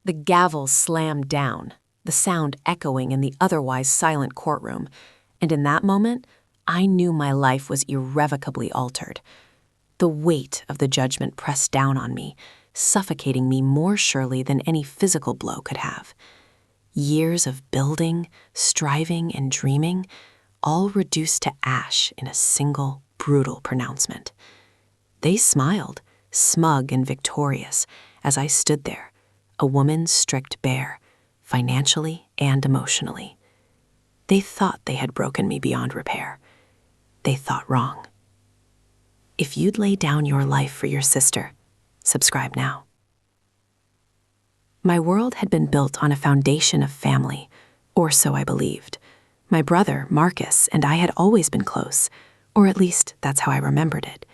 The gavel slammed down, the sound echoing in the otherwise silent courtroom, and in that moment, I knew my life was irrevocably altered. The weight of the judgment pressed down on me, suffocating me more surely than any physical blow could have. Years of building, striving, and dreaming, all reduced to ash in a single, brutal pronouncement. They smiled, smug and victorious, as I stood there, a woman stripped bare, financially and emotionally. They thought they had broken me beyond repair. They thought wrong. If you'd lay down your life for your sister, subscribe now. My world had been built on a foundation of family, or so I believed. My brother, Marcus, and I had always been close, or at least that's how I remembered it.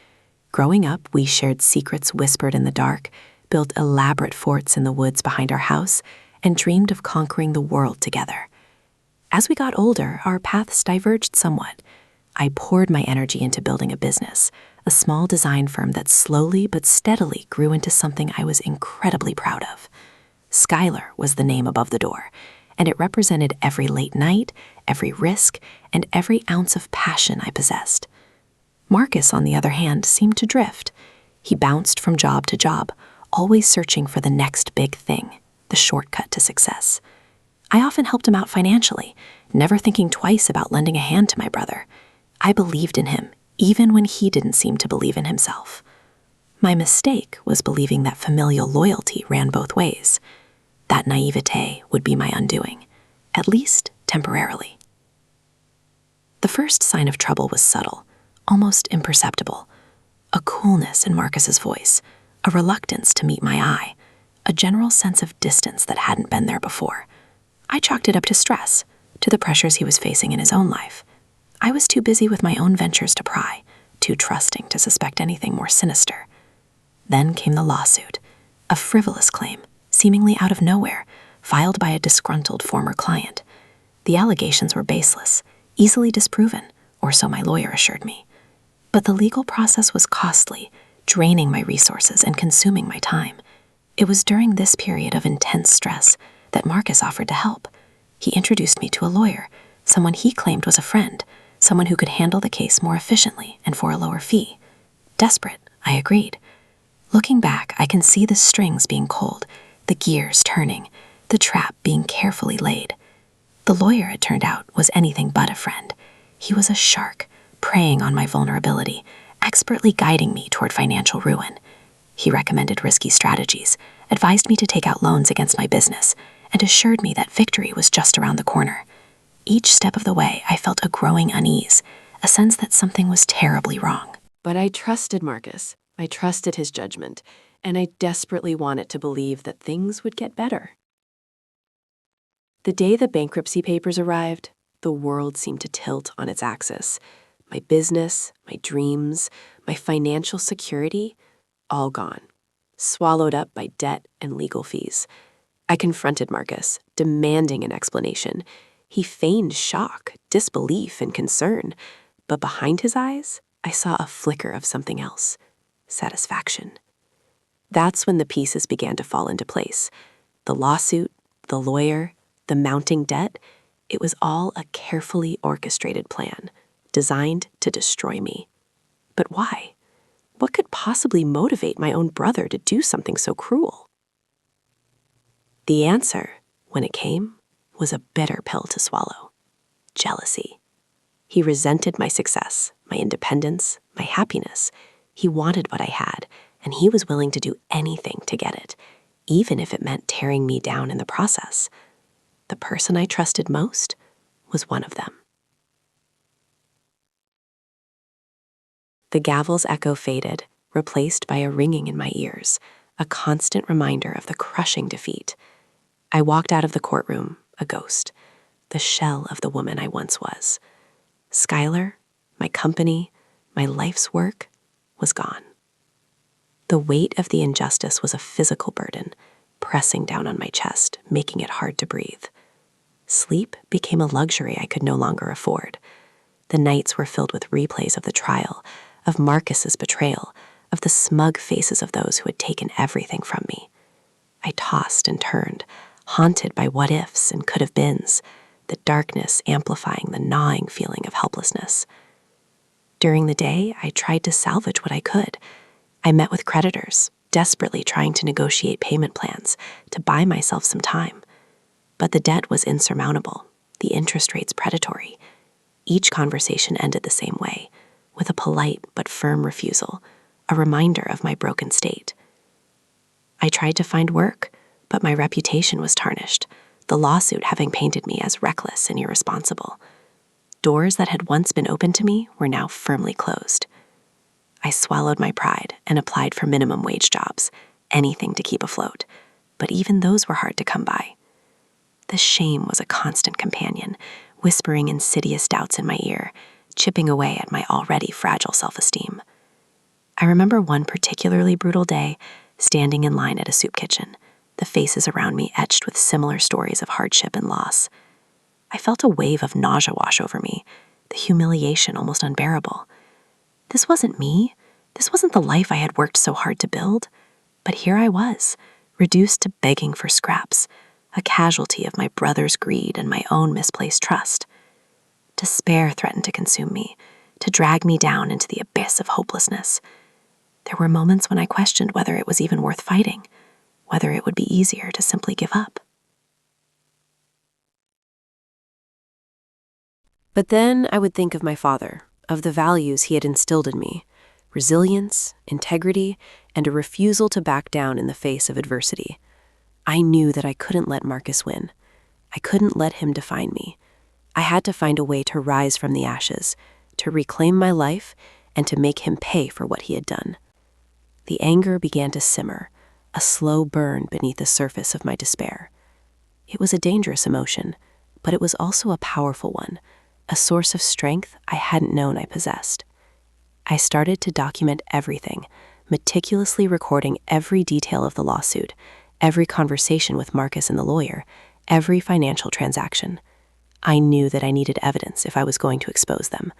Growing up, we shared secrets whispered in the dark, built elaborate forts in the woods behind our house, and dreamed of conquering the world together. As we got older, our paths diverged somewhat. I poured my energy into building a business, a small design firm that slowly but steadily grew into something I was incredibly proud of. Skylar was the name above the door, and it represented every late night, every risk, and every ounce of passion I possessed. Marcus, on the other hand, seemed to drift. He bounced from job to job, always searching for the next big thing, the shortcut to success. I often helped him out financially, never thinking twice about lending a hand to my brother. I believed in him, even when he didn't seem to believe in himself. My mistake was believing that familial loyalty ran both ways. That naivete would be my undoing, at least temporarily. The first sign of trouble was subtle, almost imperceptible. A coolness in Marcus's voice, a reluctance to meet my eye, a general sense of distance that hadn't been there before. I chalked it up to stress, to the pressures he was facing in his own life. I was too busy with my own ventures to pry, too trusting to suspect anything more sinister. Then came the lawsuit, a frivolous claim, seemingly out of nowhere, filed by a disgruntled former client. The allegations were baseless, easily disproven, or so my lawyer assured me. But the legal process was costly, draining my resources and consuming my time. It was during this period of intense stress that Marcus offered to help. He introduced me to a lawyer, someone he claimed was a friend, someone who could handle the case more efficiently and for a lower fee. Desperate, I agreed. Looking back, I can see the strings being pulled, the gears turning, the trap being carefully laid. The lawyer, it turned out, was anything but a friend. He was a shark, preying on my vulnerability, expertly guiding me toward financial ruin. He recommended risky strategies, advised me to take out loans against my business, and assured me that victory was just around the corner. Each step of the way, I felt a growing unease, a sense that something was terribly wrong. But I trusted Marcus. I trusted his judgment, and I desperately wanted to believe that things would get better. The day the bankruptcy papers arrived, the world seemed to tilt on its axis. My business, my dreams, my financial security, all gone, swallowed up by debt and legal fees. I confronted Marcus, demanding an explanation. He feigned shock, disbelief, and concern, but behind his eyes, I saw a flicker of something else. Satisfaction. That's when the pieces began to fall into place. The lawsuit, the lawyer, the mounting debt, it was all a carefully orchestrated plan, designed to destroy me. But why? What could possibly motivate my own brother to do something so cruel? The answer, when it came, was a bitter pill to swallow. Jealousy. He resented my success, my independence, my happiness. He wanted what I had, and he was willing to do anything to get it, even if it meant tearing me down in the process. The person I trusted most was one of them. The gavel's echo faded, replaced by a ringing in my ears, a constant reminder of the crushing defeat. I walked out of the courtroom, a ghost, the shell of the woman I once was. Skylar, my company, my life's work, was gone. The weight of the injustice was a physical burden, pressing down on my chest, making it hard to breathe. Sleep became a luxury I could no longer afford. The nights were filled with replays of the trial, of Marcus's betrayal, of the smug faces of those who had taken everything from me. I tossed and turned, haunted by what ifs and could have beens, the darkness amplifying the gnawing feeling of helplessness. During the day, I tried to salvage what I could. I met with creditors, desperately trying to negotiate payment plans to buy myself some time. But the debt was insurmountable, the interest rates predatory. Each conversation ended the same way, with a polite but firm refusal, a reminder of my broken state. I tried to find work, but my reputation was tarnished, the lawsuit having painted me as reckless and irresponsible. Doors that had once been open to me were now firmly closed. I swallowed my pride and applied for minimum wage jobs, anything to keep afloat, but even those were hard to come by. The shame was a constant companion, whispering insidious doubts in my ear, chipping away at my already fragile self-esteem. I remember one particularly brutal day, standing in line at a soup kitchen, the faces around me etched with similar stories of hardship and loss. I felt a wave of nausea wash over me, the humiliation almost unbearable. This wasn't me. This wasn't the life I had worked so hard to build. But here I was, reduced to begging for scraps, a casualty of my brother's greed and my own misplaced trust. Despair threatened to consume me, to drag me down into the abyss of hopelessness. There were moments when I questioned whether it was even worth fighting, whether it would be easier to simply give up. But then I would think of my father, of the values he had instilled in me: resilience, integrity, and a refusal to back down in the face of adversity. I knew that I couldn't let Marcus win. I couldn't let him define me. I had to find a way to rise from the ashes, to reclaim my life, and to make him pay for what he had done. The anger began to simmer, a slow burn beneath the surface of my despair. It was a dangerous emotion, but it was also a powerful one, a source of strength I hadn't known I possessed. I started to document everything, meticulously recording every detail of the lawsuit, every conversation with Marcus and the lawyer, every financial transaction. I knew that I needed evidence if I was going to expose them,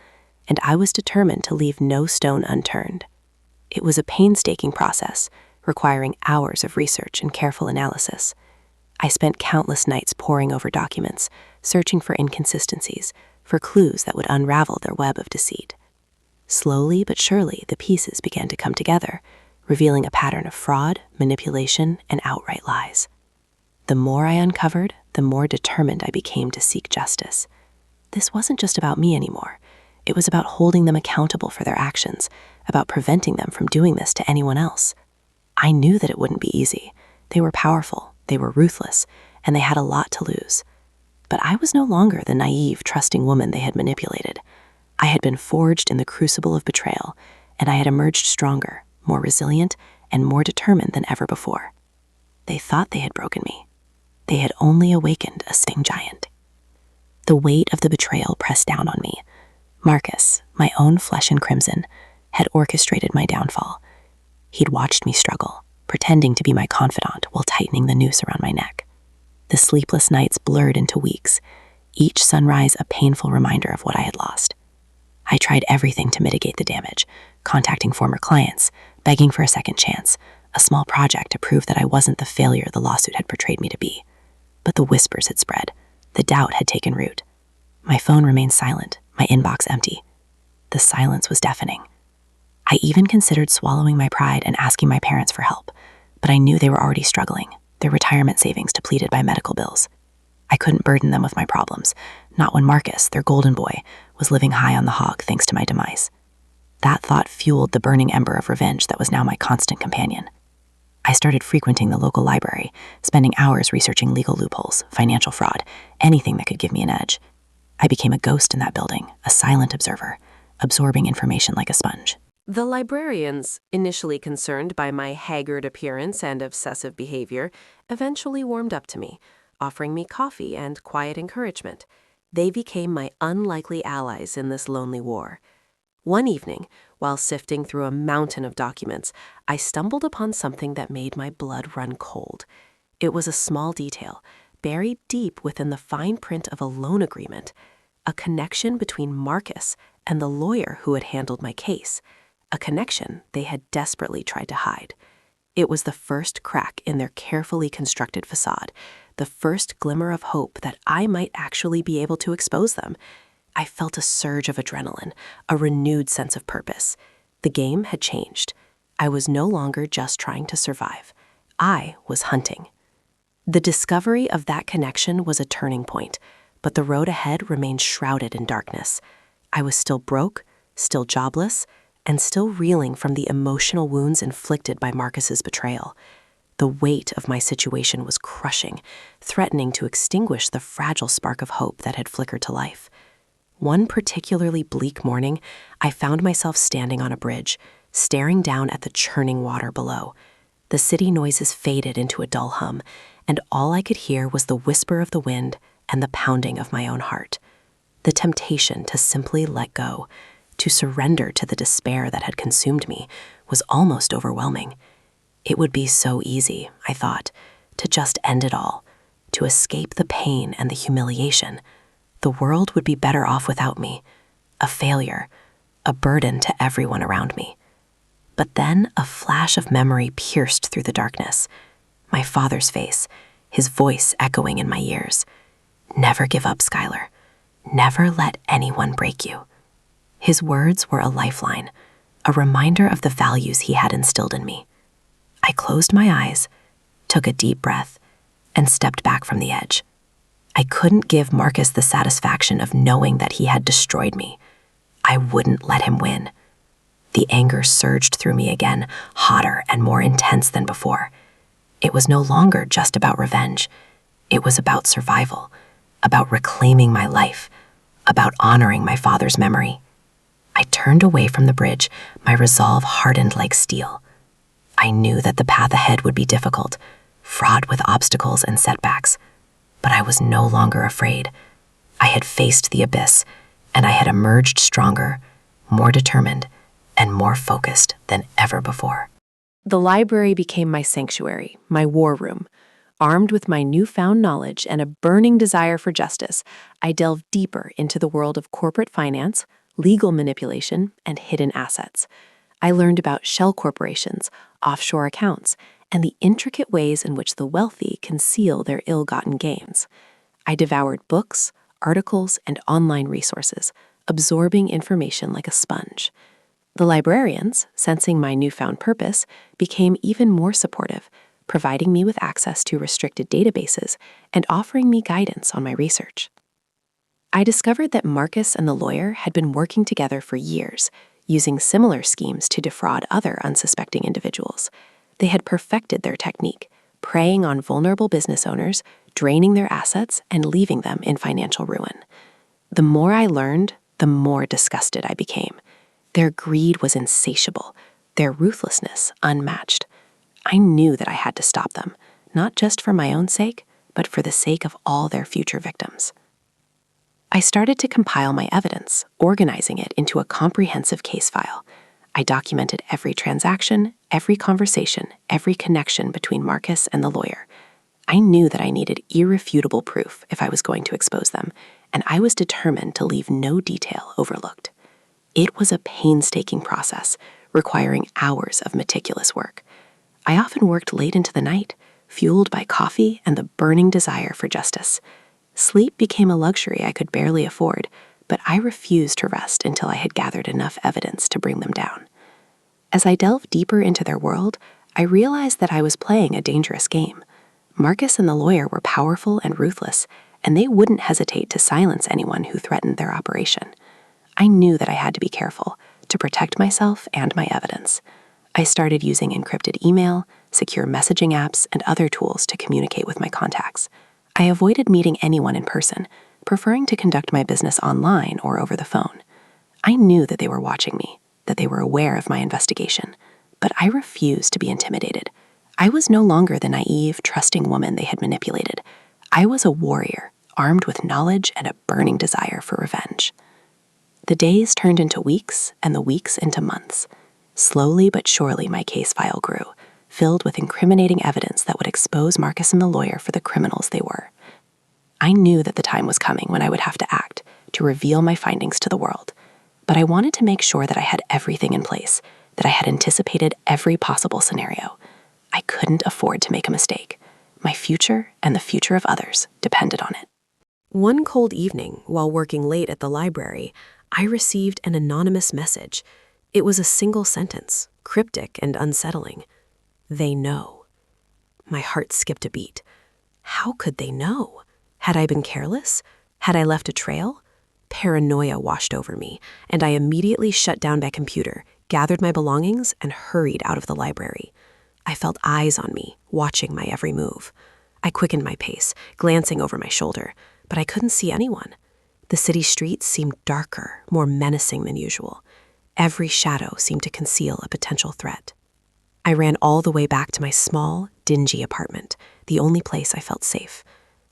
and I was determined to leave no stone unturned. It was a painstaking process, requiring hours of research and careful analysis. I spent countless nights poring over documents, searching for inconsistencies, for clues that would unravel their web of deceit. Slowly but surely, the pieces began to come together, revealing a pattern of fraud, manipulation, and outright lies. The more I uncovered, the more determined I became to seek justice. This wasn't just about me anymore. It was about holding them accountable for their actions, about preventing them from doing this to anyone else. I knew that it wouldn't be easy. They were powerful, they were ruthless, and they had a lot to lose. But I was no longer the naive, trusting woman they had manipulated. I had been forged in the crucible of betrayal, and I had emerged stronger, more resilient, and more determined than ever before. They thought they had broken me. They had only awakened a sting giant. The weight of the betrayal pressed down on me. Marcus, my own flesh and crimson, had orchestrated my downfall. He'd watched me struggle, pretending to be my confidant while tightening the noose around my neck. The sleepless nights blurred into weeks, each sunrise a painful reminder of what I had lost. I tried everything to mitigate the damage, contacting former clients, begging for a second chance, a small project to prove that I wasn't the failure the lawsuit had portrayed me to be. But the whispers had spread. The doubt had taken root. My phone remained silent, my inbox empty. The silence was deafening. I even considered swallowing my pride and asking my parents for help, but I knew they were already struggling, their retirement savings depleted by medical bills. I couldn't burden them with my problems, not when Marcus, their golden boy, was living high on the hog thanks to my demise. That thought fueled the burning ember of revenge that was now my constant companion. I started frequenting the local library, spending hours researching legal loopholes, financial fraud, anything that could give me an edge. I became a ghost in that building, a silent observer, absorbing information like a sponge. The librarians, initially concerned by my haggard appearance and obsessive behavior, eventually warmed up to me, offering me coffee and quiet encouragement. They became my unlikely allies in this lonely war. One evening, while sifting through a mountain of documents, I stumbled upon something that made my blood run cold. It was a small detail, buried deep within the fine print of a loan agreement, a connection between Marcus and the lawyer who had handled my case, a connection they had desperately tried to hide. It was the first crack in their carefully constructed facade, the first glimmer of hope that I might actually be able to expose them. I felt a surge of adrenaline, a renewed sense of purpose. The game had changed. I was no longer just trying to survive. I was hunting. The discovery of that connection was a turning point, but the road ahead remained shrouded in darkness. I was still broke, still jobless, and still reeling from the emotional wounds inflicted by Marcus's betrayal. The weight of my situation was crushing, threatening to extinguish the fragile spark of hope that had flickered to life. One particularly bleak morning, I found myself standing on a bridge, staring down at the churning water below. The city noises faded into a dull hum, and all I could hear was the whisper of the wind and the pounding of my own heart. The temptation to simply let go, to surrender to the despair that had consumed me, was almost overwhelming. It would be so easy, I thought, to just end it all, to escape the pain and the humiliation. The world would be better off without me, a failure, a burden to everyone around me. But then a flash of memory pierced through the darkness. My father's face, his voice echoing in my ears. "Never give up, Skylar. Never let anyone break you." His words were a lifeline, a reminder of the values he had instilled in me. I closed my eyes, took a deep breath, and stepped back from the edge. I couldn't give Marcus the satisfaction of knowing that he had destroyed me. I wouldn't let him win. The anger surged through me again, hotter and more intense than before. It was no longer just about revenge. It was about survival, about reclaiming my life, about honoring my father's memory. I turned away from the bridge, my resolve hardened like steel. I knew that the path ahead would be difficult, fraught with obstacles and setbacks. But I was no longer afraid. I had faced the abyss, and I had emerged stronger, more determined, and more focused than ever before. The library became my sanctuary, my war room. Armed with my newfound knowledge and a burning desire for justice, I delved deeper into the world of corporate finance, legal manipulation, and hidden assets. I learned about shell corporations, offshore accounts, and the intricate ways in which the wealthy conceal their ill-gotten gains. I devoured books, articles, and online resources, absorbing information like a sponge. The librarians, sensing my newfound purpose, became even more supportive, providing me with access to restricted databases and offering me guidance on my research. I discovered that Marcus and the lawyer had been working together for years, using similar schemes to defraud other unsuspecting individuals. They had perfected their technique, preying on vulnerable business owners, draining their assets, and leaving them in financial ruin. The more I learned, the more disgusted I became. Their greed was insatiable, their ruthlessness unmatched. I knew that I had to stop them, not just for my own sake, but for the sake of all their future victims. I started to compile my evidence, organizing it into a comprehensive case file. I documented every transaction, every conversation, every connection between Marcus and the lawyer. I knew that I needed irrefutable proof if I was going to expose them, and I was determined to leave no detail overlooked. It was a painstaking process, requiring hours of meticulous work. I often worked late into the night, fueled by coffee and the burning desire for justice. Sleep became a luxury I could barely afford, but I refused to rest until I had gathered enough evidence to bring them down. As I delved deeper into their world, I realized that I was playing a dangerous game. Marcus and the lawyer were powerful and ruthless, and they wouldn't hesitate to silence anyone who threatened their operation. I knew that I had to be careful to protect myself and my evidence. I started using encrypted email, secure messaging apps, and other tools to communicate with my contacts. I avoided meeting anyone in person, preferring to conduct my business online or over the phone. I knew that they were watching me, that they were aware of my investigation, but I refused to be intimidated. I was no longer the naive, trusting woman they had manipulated. I was a warrior, armed with knowledge and a burning desire for revenge. The days turned into weeks, and the weeks into months. Slowly but surely my case file grew, filled with incriminating evidence that would expose Marcus and the lawyer for the criminals they were. I knew that the time was coming when I would have to act, to reveal my findings to the world. But I wanted to make sure that I had everything in place, that I had anticipated every possible scenario. I couldn't afford to make a mistake. My future and the future of others depended on it. One cold evening, while working late at the library, I received an anonymous message. It was a single sentence, cryptic and unsettling. They know. My heart skipped a beat. How could they know? Had I been careless? Had I left a trail? Paranoia washed over me, and I immediately shut down my computer, gathered my belongings, and hurried out of the library. I felt eyes on me, watching my every move. I quickened my pace, glancing over my shoulder, but I couldn't see anyone. The city streets seemed darker, more menacing than usual. Every shadow seemed to conceal a potential threat. I ran all the way back to my small, dingy apartment, the only place I felt safe.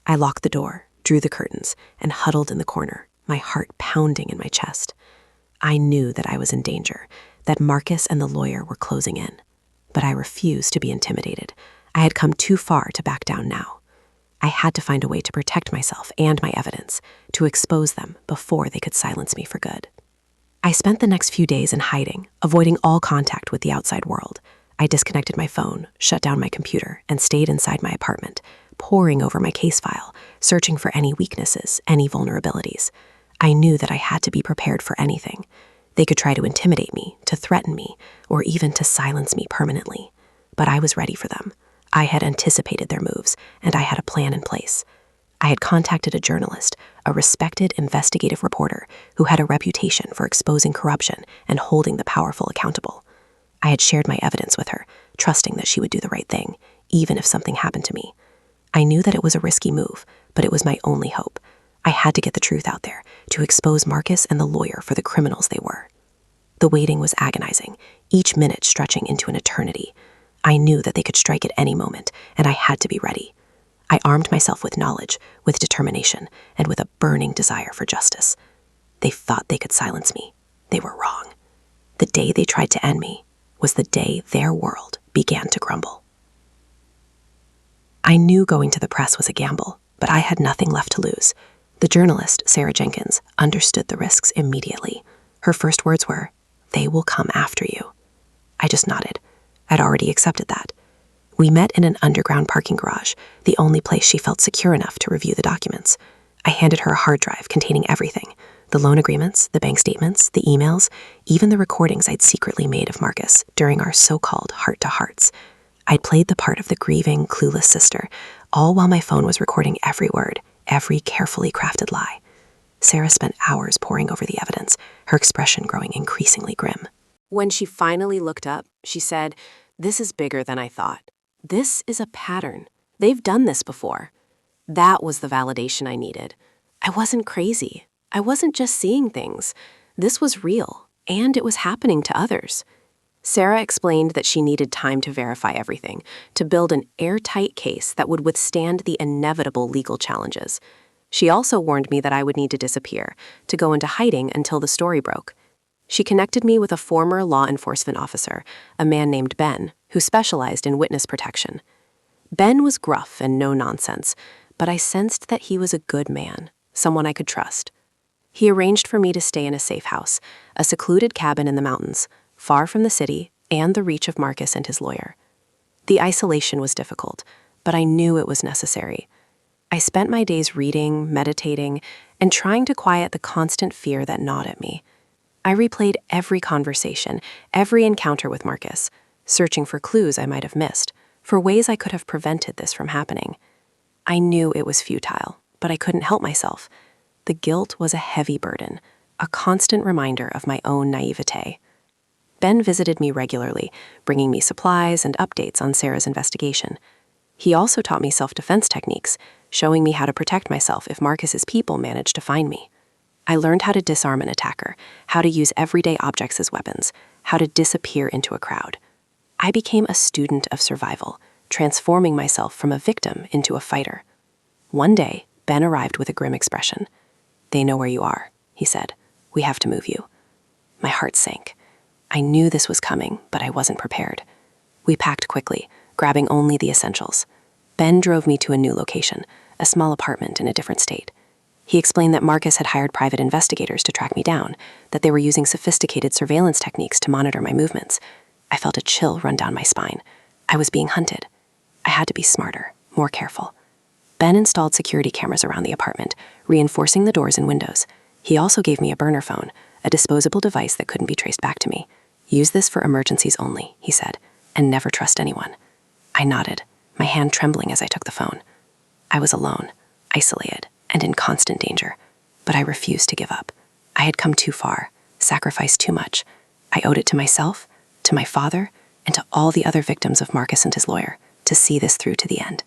I locked the door, drew the curtains, and huddled in the corner, my heart pounding in my chest. I knew that I was in danger, that Marcus and the lawyer were closing in. But I refused to be intimidated. I had come too far to back down now. I had to find a way to protect myself and my evidence, to expose them before they could silence me for good. I spent the next few days in hiding, avoiding all contact with the outside world. I disconnected my phone, shut down my computer, and stayed inside my apartment, poring over my case file, searching for any weaknesses, any vulnerabilities. I knew that I had to be prepared for anything. They could try to intimidate me, to threaten me, or even to silence me permanently. But I was ready for them. I had anticipated their moves, and I had a plan in place. I had contacted a journalist, a respected investigative reporter who had a reputation for exposing corruption and holding the powerful accountable. I had shared my evidence with her, trusting that she would do the right thing, even if something happened to me. I knew that it was a risky move, but it was my only hope. I had to get the truth out there, to expose Marcus and the lawyer for the criminals they were. The waiting was agonizing, each minute stretching into an eternity. I knew that they could strike at any moment, and I had to be ready. I armed myself with knowledge, with determination, and with a burning desire for justice. They thought they could silence me. They were wrong. The day they tried to end me was the day their world began to crumble. I knew going to the press was a gamble, but I had nothing left to lose. The journalist, Sarah Jenkins, understood the risks immediately. Her first words were, "They will come after you." I just nodded. I'd already accepted that. We met in an underground parking garage, the only place she felt secure enough to review the documents. I handed her a hard drive containing everything: the loan agreements, the bank statements, the emails, even the recordings I'd secretly made of Marcus during our so-called heart-to-hearts. I'd played the part of the grieving, clueless sister, all while my phone was recording every word, every carefully crafted lie. Sarah spent hours poring over the evidence, her expression growing increasingly grim. When she finally looked up, she said, "This is bigger than I thought. This is a pattern. They've done this before." That was the validation I needed. I wasn't crazy. I wasn't just seeing things. This was real, and it was happening to others. Sarah explained that she needed time to verify everything, to build an airtight case that would withstand the inevitable legal challenges. She also warned me that I would need to disappear, to go into hiding until the story broke. She connected me with a former law enforcement officer, a man named Ben, who specialized in witness protection. Ben was gruff and no-nonsense, but I sensed that he was a good man, someone I could trust. He arranged for me to stay in a safe house, a secluded cabin in the mountains, far from the city and the reach of Marcus and his lawyer. The isolation was difficult, but I knew it was necessary. I spent my days reading, meditating, and trying to quiet the constant fear that gnawed at me. I replayed every conversation, every encounter with Marcus, searching for clues I might have missed, for ways I could have prevented this from happening. I knew it was futile, but I couldn't help myself. The guilt was a heavy burden, a constant reminder of my own naivete. Ben visited me regularly, bringing me supplies and updates on Sarah's investigation. He also taught me self-defense techniques, showing me how to protect myself if Marcus's people managed to find me. I learned how to disarm an attacker, how to use everyday objects as weapons, how to disappear into a crowd. I became a student of survival, transforming myself from a victim into a fighter. One day, Ben arrived with a grim expression. "They know where you are," he said. "We have to move you." My heart sank. I knew this was coming, but I wasn't prepared. We packed quickly, grabbing only the essentials. Ben drove me to a new location, a small apartment in a different state. He explained that Marcus had hired private investigators to track me down, that they were using sophisticated surveillance techniques to monitor my movements. I felt a chill run down my spine. I was being hunted. I had to be smarter, more careful. Ben installed security cameras around the apartment, reinforcing the doors and windows. He also gave me a burner phone, a disposable device that couldn't be traced back to me. "Use this for emergencies only," he said, "and never trust anyone." I nodded, my hand trembling as I took the phone. I was alone, isolated, and in constant danger, but I refused to give up. I had come too far, sacrificed too much. I owed it to myself, to my father, and to all the other victims of Marcus and his lawyer to see this through to the end.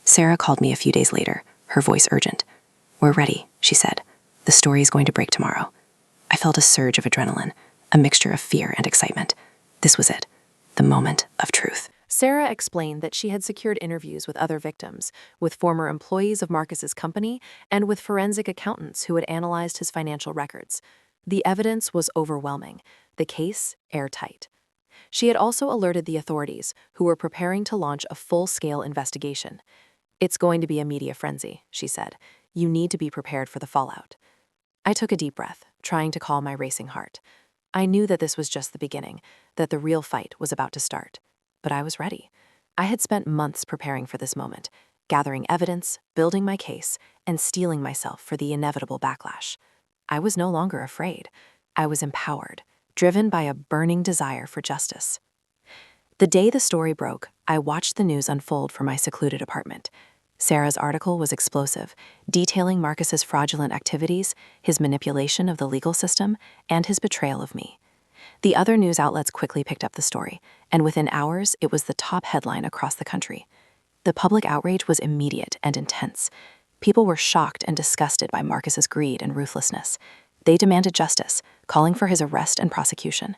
Sarah called me a few days later, her voice urgent. "We're ready," she said. "The story is going to break tomorrow." I felt a surge of adrenaline, a mixture of fear and excitement. This was it, the moment of truth. Sarah explained that she had secured interviews with other victims, with former employees of Marcus's company, and with forensic accountants who had analyzed his financial records. The evidence was overwhelming, the case airtight. She had also alerted the authorities, who were preparing to launch a full-scale investigation. "It's going to be a media frenzy," she said. "You need to be prepared for the fallout." I took a deep breath, trying to calm my racing heart. I knew that this was just the beginning, that the real fight was about to start. But I was ready. I had spent months preparing for this moment, gathering evidence, building my case, and steeling myself for the inevitable backlash. I was no longer afraid. I was empowered, driven by a burning desire for justice. The day the story broke, I watched the news unfold from my secluded apartment. Sarah's article was explosive, detailing Marcus's fraudulent activities, his manipulation of the legal system, and his betrayal of me. The other news outlets quickly picked up the story, and within hours, it was the top headline across the country. The public outrage was immediate and intense. People were shocked and disgusted by Marcus's greed and ruthlessness. They demanded justice, calling for his arrest and prosecution.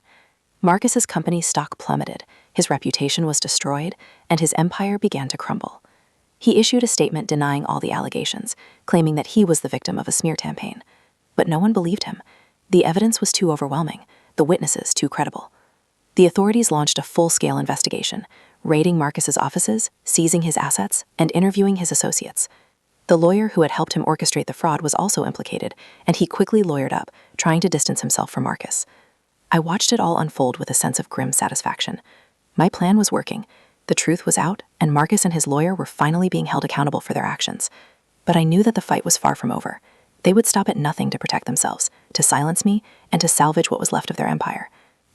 Marcus's company's stock plummeted, his reputation was destroyed, and his empire began to crumble. He issued a statement denying all the allegations, claiming that he was the victim of a smear campaign. But no one believed him. The evidence was too overwhelming, the witnesses too credible. The authorities launched a full-scale investigation, raiding Marcus's offices, seizing his assets, and interviewing his associates. The lawyer who had helped him orchestrate the fraud was also implicated, and he quickly lawyered up, trying to distance himself from Marcus. I watched it all unfold with a sense of grim satisfaction. My plan was working. The truth was out, and Marcus and his lawyer were finally being held accountable for their actions. But I knew that the fight was far from over. They would stop at nothing to protect themselves, to silence me, and to salvage what was left of their empire.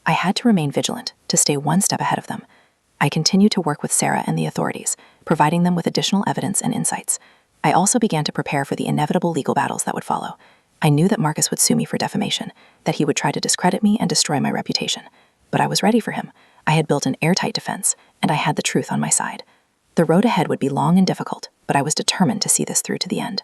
I had to remain vigilant, to stay one step ahead of them. I continued to work with Sarah and the authorities, providing them with additional evidence and insights. I also began to prepare for the inevitable legal battles that would follow. I knew that Marcus would sue me for defamation, that he would try to discredit me and destroy my reputation. But I was ready for him. I had built an airtight defense, and I had the truth on my side. The road ahead would be long and difficult, but I was determined to see this through to the end.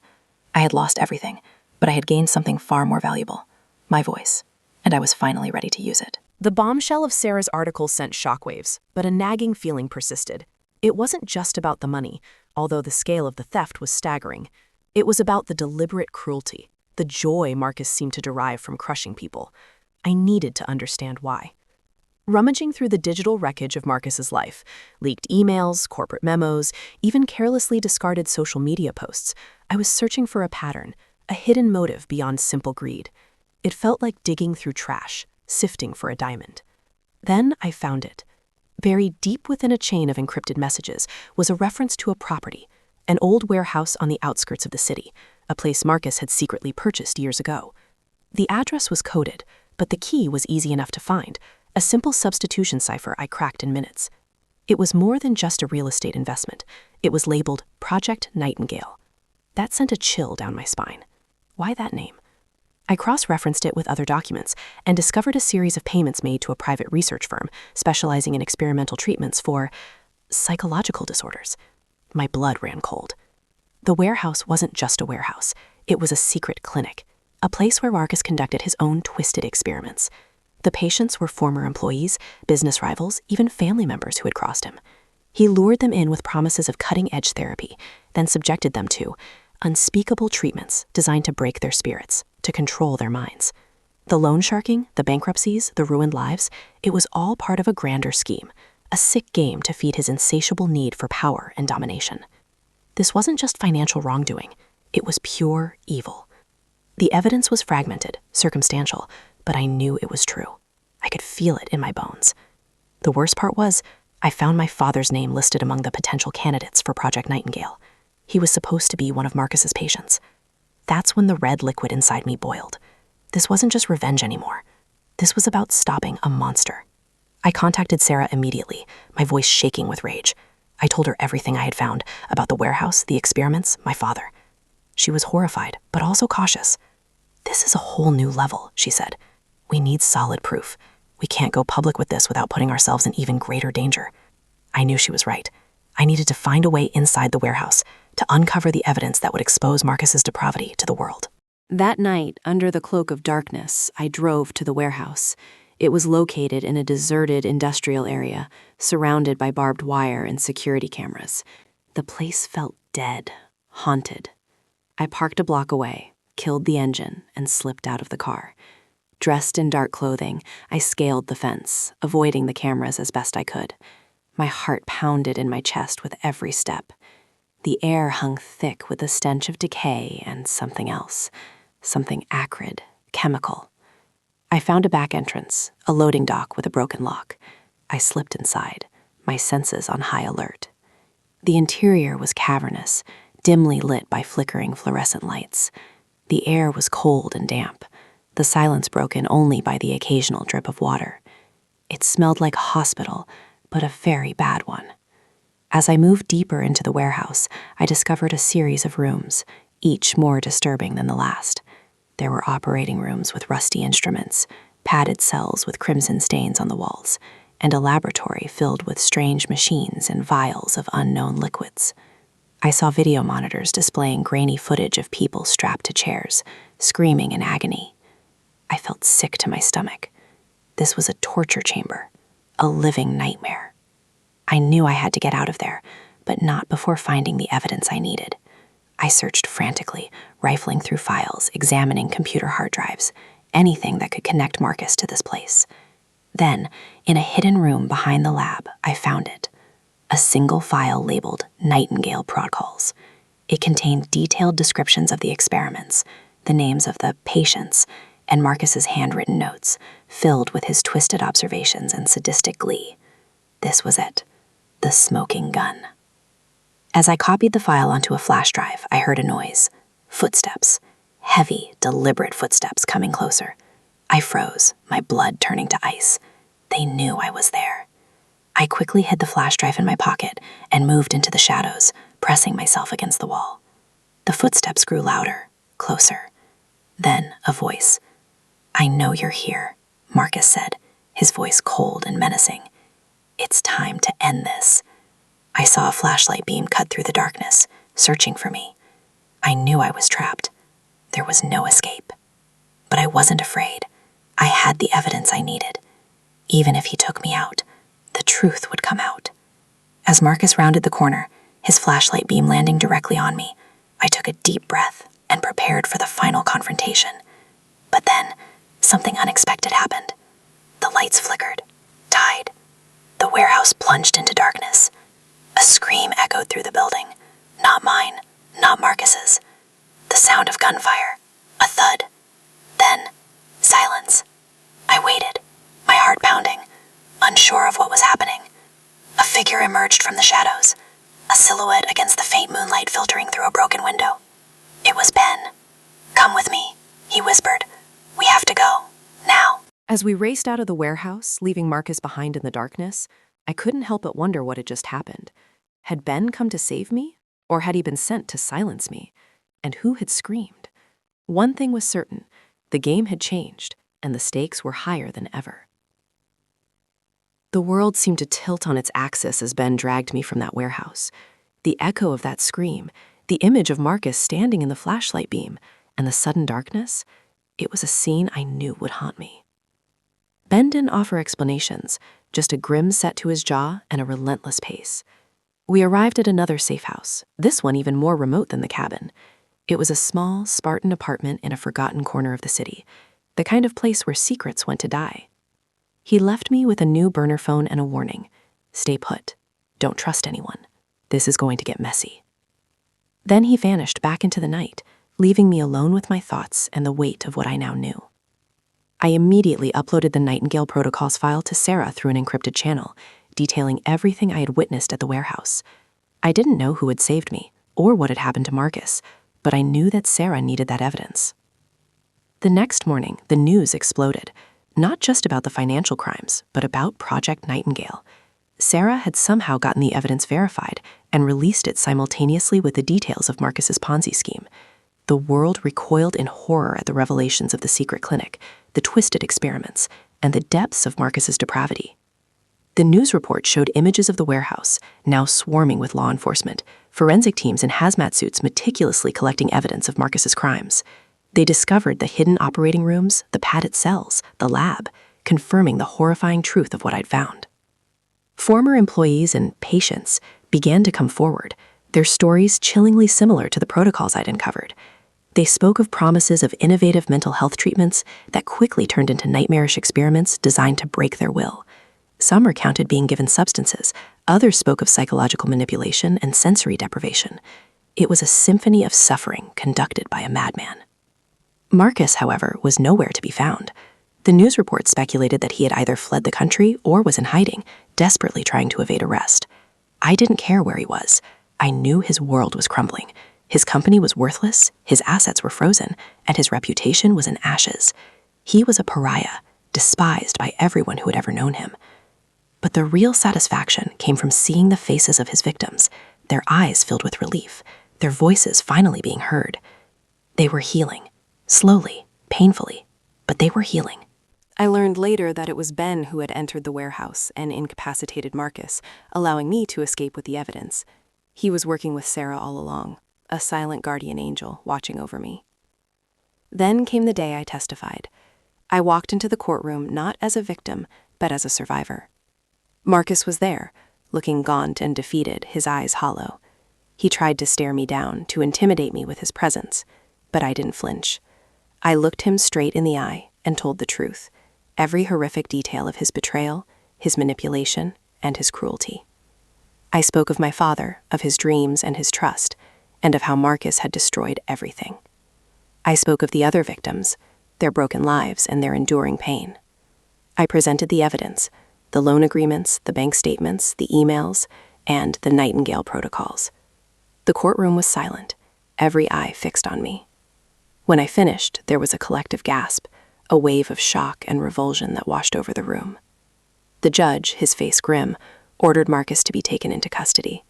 I had lost everything, but I had gained something far more valuable, my voice, and I was finally ready to use it. The bombshell of Sarah's article sent shockwaves, but a nagging feeling persisted. It wasn't just about the money, although the scale of the theft was staggering. It was about the deliberate cruelty, the joy Marcus seemed to derive from crushing people. I needed to understand why. Rummaging through the digital wreckage of Marcus's life, leaked emails, corporate memos, even carelessly discarded social media posts, I was searching for a pattern, a hidden motive beyond simple greed. It felt like digging through trash, sifting for a diamond. Then I found it. Buried deep within a chain of encrypted messages was a reference to a property, an old warehouse on the outskirts of the city, a place Marcus had secretly purchased years ago. The address was coded, but the key was easy enough to find, a simple substitution cipher I cracked in minutes. It was more than just a real estate investment. It was labeled Project Nightingale. That sent a chill down my spine. Why that name? I cross-referenced it with other documents and discovered a series of payments made to a private research firm specializing in experimental treatments for psychological disorders. My blood ran cold. The warehouse wasn't just a warehouse. It was a secret clinic, a place where Marcus conducted his own twisted experiments. The patients were former employees, business rivals, even family members who had crossed him. He lured them in with promises of cutting-edge therapy, then subjected them to unspeakable treatments designed to break their spirits, to control their minds. The loan sharking, the bankruptcies, the ruined lives, it was all part of a grander scheme, a sick game to feed his insatiable need for power and domination. This wasn't just financial wrongdoing, it was pure evil. The evidence was fragmented, circumstantial, but I knew it was true. I could feel it in my bones. The worst part was, I found my father's name listed among the potential candidates for Project Nightingale. He was supposed to be one of Marcus's patients. That's when the red liquid inside me boiled. This wasn't just revenge anymore. This was about stopping a monster. I contacted Sarah immediately, my voice shaking with rage. I told her everything I had found about the warehouse, the experiments, my father. She was horrified, but also cautious. "This is a whole new level," she said. "We need solid proof. We can't go public with this without putting ourselves in even greater danger." I knew she was right. I needed to find a way inside the warehouse to uncover the evidence that would expose Marcus's depravity to the world. That night, under the cloak of darkness, I drove to the warehouse. It was located in a deserted industrial area, surrounded by barbed wire and security cameras. The place felt dead, haunted. I parked a block away, killed the engine, and slipped out of the car. Dressed in dark clothing, I scaled the fence, avoiding the cameras as best I could. My heart pounded in my chest with every step. The air hung thick with the stench of decay and something else, something acrid, chemical. I found a back entrance, a loading dock with a broken lock. I slipped inside, my senses on high alert. The interior was cavernous, dimly lit by flickering fluorescent lights. The air was cold and damp, the silence broken only by the occasional drip of water. It smelled like a hospital, but a very bad one. As I moved deeper into the warehouse, I discovered a series of rooms, each more disturbing than the last. There were operating rooms with rusty instruments, padded cells with crimson stains on the walls, and a laboratory filled with strange machines and vials of unknown liquids. I saw video monitors displaying grainy footage of people strapped to chairs, screaming in agony. I felt sick to my stomach. This was a torture chamber, a living nightmare. I knew I had to get out of there, but not before finding the evidence I needed. I searched frantically, rifling through files, examining computer hard drives, anything that could connect Marcus to this place. Then, in a hidden room behind the lab, I found it. A single file labeled Nightingale Protocols. It contained detailed descriptions of the experiments, the names of the patients, and Marcus's handwritten notes, filled with his twisted observations and sadistic glee. This was it, the smoking gun. As I copied the file onto a flash drive, I heard a noise. Footsteps. Heavy, deliberate footsteps coming closer. I froze, my blood turning to ice. They knew I was there. I quickly hid the flash drive in my pocket and moved into the shadows, pressing myself against the wall. The footsteps grew louder, closer. Then a voice. "I know you're here," Marcus said, his voice cold and menacing. "It's time to end this." I saw a flashlight beam cut through the darkness, searching for me. I knew I was trapped. There was no escape. But I wasn't afraid. I had the evidence I needed. Even if he took me out, the truth would come out. As Marcus rounded the corner, his flashlight beam landing directly on me, I took a deep breath and prepared for the final confrontation. But then, something unexpected happened. The lights flickered, died. The warehouse plunged into darkness. A scream echoed through the building. Not mine, not Marcus's. The sound of gunfire. A thud. Then, silence. I waited, my heart pounding, unsure of what was happening. A figure emerged from the shadows, a silhouette against the faint moonlight filtering through a broken window. It was Ben. "Come with me," he whispered. "We have to go, now." As we raced out of the warehouse, leaving Marcus behind in the darkness, I couldn't help but wonder what had just happened. Had Ben come to save me? Or had he been sent to silence me? And who had screamed? One thing was certain, the game had changed, and the stakes were higher than ever. The world seemed to tilt on its axis as Ben dragged me from that warehouse. The echo of that scream, the image of Marcus standing in the flashlight beam, and the sudden darkness, it was a scene I knew would haunt me. Ben didn't offer explanations, just a grim set to his jaw and a relentless pace. We arrived at another safe house, this one even more remote than the cabin. It was a small, Spartan apartment in a forgotten corner of the city, the kind of place where secrets went to die. He left me with a new burner phone and a warning. Stay put. Don't trust anyone. This is going to get messy. Then he vanished back into the night, leaving me alone with my thoughts and the weight of what I now knew. I immediately uploaded the Nightingale Protocols file to Sarah through an encrypted channel, detailing everything I had witnessed at the warehouse. I didn't know who had saved me or what had happened to Marcus, but I knew that Sarah needed that evidence. The next morning, the news exploded, not just about the financial crimes, but about Project Nightingale. Sarah had somehow gotten the evidence verified and released it simultaneously with the details of Marcus's Ponzi scheme. The world recoiled in horror at the revelations of the secret clinic, the twisted experiments, and the depths of Marcus's depravity. The news report showed images of the warehouse, now swarming with law enforcement, forensic teams in hazmat suits meticulously collecting evidence of Marcus's crimes. They discovered the hidden operating rooms, the padded cells, the lab, confirming the horrifying truth of what I'd found. Former employees and patients began to come forward, their stories chillingly similar to the protocols I'd uncovered. They spoke of promises of innovative mental health treatments that quickly turned into nightmarish experiments designed to break their will. Some recounted being given substances, others spoke of psychological manipulation and sensory deprivation. It was a symphony of suffering conducted by a madman. Marcus, however, was nowhere to be found. The news report speculated that he had either fled the country or was in hiding, desperately trying to evade arrest. I didn't care where he was. I knew his world was crumbling. His company was worthless, his assets were frozen, and his reputation was in ashes. He was a pariah, despised by everyone who had ever known him. But the real satisfaction came from seeing the faces of his victims, their eyes filled with relief, their voices finally being heard. They were healing, slowly, painfully, but they were healing. I learned later that it was Ben who had entered the warehouse and incapacitated Marcus, allowing me to escape with the evidence. He was working with Sarah all along, a silent guardian angel watching over me. Then came the day I testified. I walked into the courtroom not as a victim, but as a survivor. Marcus was there, looking gaunt and defeated, his eyes hollow. He tried to stare me down, to intimidate me with his presence, but I didn't flinch. I looked him straight in the eye and told the truth, every horrific detail of his betrayal, his manipulation, and his cruelty. I spoke of my father, of his dreams and his trust, and of how Marcus had destroyed everything. I spoke of the other victims, their broken lives and their enduring pain. I presented the evidence, the loan agreements, the bank statements, the emails, and the Nightingale protocols. The courtroom was silent, every eye fixed on me. When I finished, there was a collective gasp, a wave of shock and revulsion that washed over the room. The judge, his face grim, ordered Marcus to be taken into custody.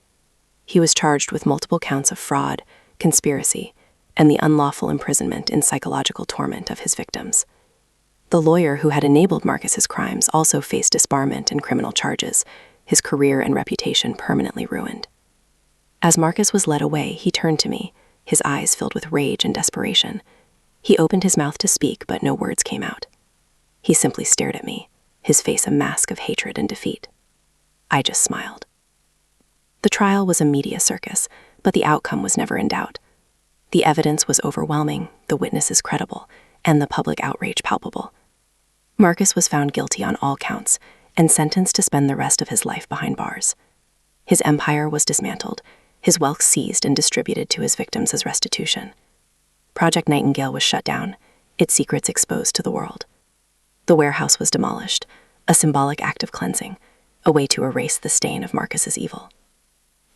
He was charged with multiple counts of fraud, conspiracy, and the unlawful imprisonment in psychological torment of his victims. The lawyer who had enabled Marcus's crimes also faced disbarment and criminal charges, his career and reputation permanently ruined. As Marcus was led away, he turned to me, his eyes filled with rage and desperation. He opened his mouth to speak, but no words came out. He simply stared at me, his face a mask of hatred and defeat. I just smiled. The trial was a media circus, but the outcome was never in doubt. The evidence was overwhelming, the witnesses credible, and the public outrage palpable. Marcus was found guilty on all counts and sentenced to spend the rest of his life behind bars. His empire was dismantled, his wealth seized and distributed to his victims as restitution. Project Nightingale was shut down, its secrets exposed to the world. The warehouse was demolished, a symbolic act of cleansing, a way to erase the stain of Marcus's evil.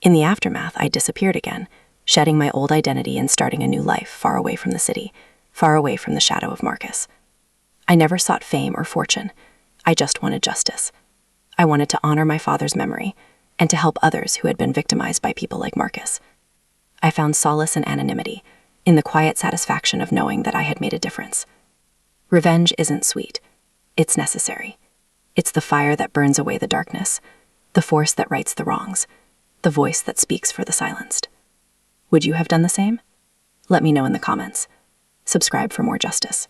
In the aftermath, I disappeared again, shedding my old identity and starting a new life far away from the city, far away from the shadow of Marcus. I never sought fame or fortune. I just wanted justice. I wanted to honor my father's memory and to help others who had been victimized by people like Marcus. I found solace in anonymity, in the quiet satisfaction of knowing that I had made a difference. Revenge isn't sweet. It's necessary. It's the fire that burns away the darkness, the force that rights the wrongs, the voice that speaks for the silenced. Would you have done the same? Let me know in the comments. Subscribe for more justice.